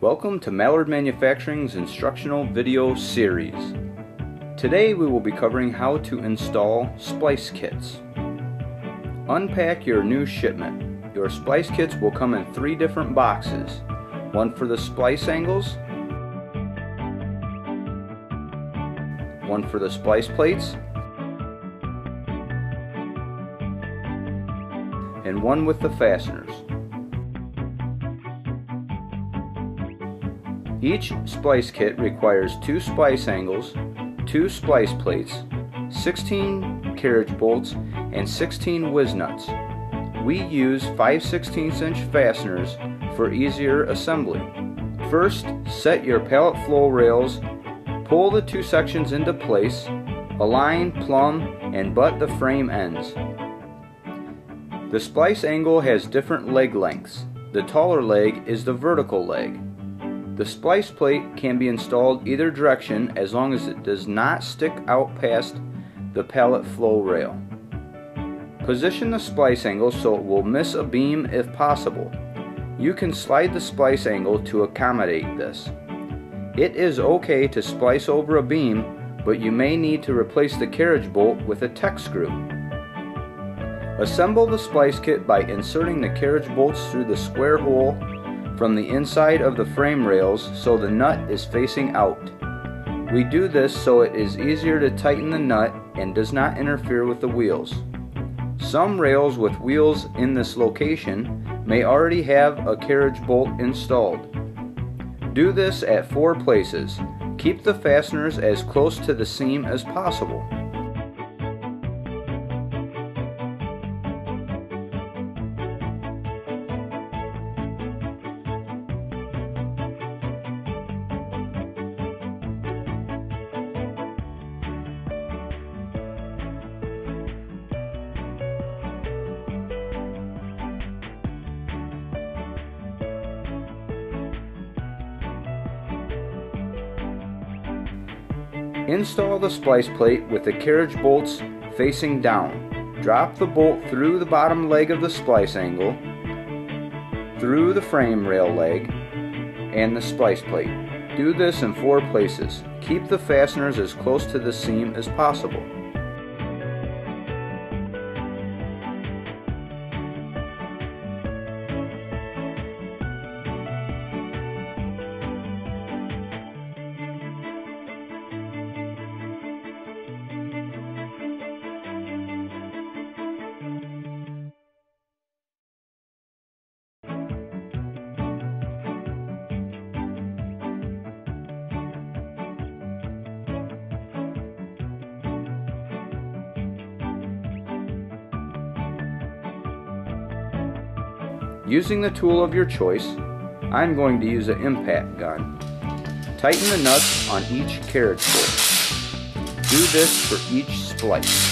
Welcome to Mallard Manufacturing's instructional video series. Today we will be covering how to install splice kits. Unpack your new shipment. Your splice kits will come in 3 different boxes. One for the splice angles, one for the splice plates, and one with the fasteners. Each splice kit requires 2 splice angles, 2 splice plates, 16 carriage bolts, and 16 whiz nuts. We use 5/16 inch fasteners for easier assembly. First, set your pallet flow rails, pull the 2 sections into place, align, plumb, and butt the frame ends. The splice angle has different leg lengths. The taller leg is the vertical leg. The splice plate can be installed either direction as long as it does not stick out past the pallet flow rail. Position the splice angle so it will miss a beam if possible. You can slide the splice angle to accommodate this. It is okay to splice over a beam, but you may need to replace the carriage bolt with a Tek screw. Assemble the splice kit by inserting the carriage bolts through the square hole from the inside of the frame rails so the nut is facing out. We do this so it is easier to tighten the nut and does not interfere with the wheels. Some rails with wheels in this location may already have a carriage bolt installed. Do this at 4 places. Keep the fasteners as close to the seam as possible. Install the splice plate with the carriage bolts facing down. Drop the bolt through the bottom leg of the splice angle, through the frame rail leg, and the splice plate. Do this in 4 places. Keep the fasteners as close to the seam as possible. Using the tool of your choice, I'm going to use an impact gun. Tighten the nuts on each carriage bolt. Do this for each splice.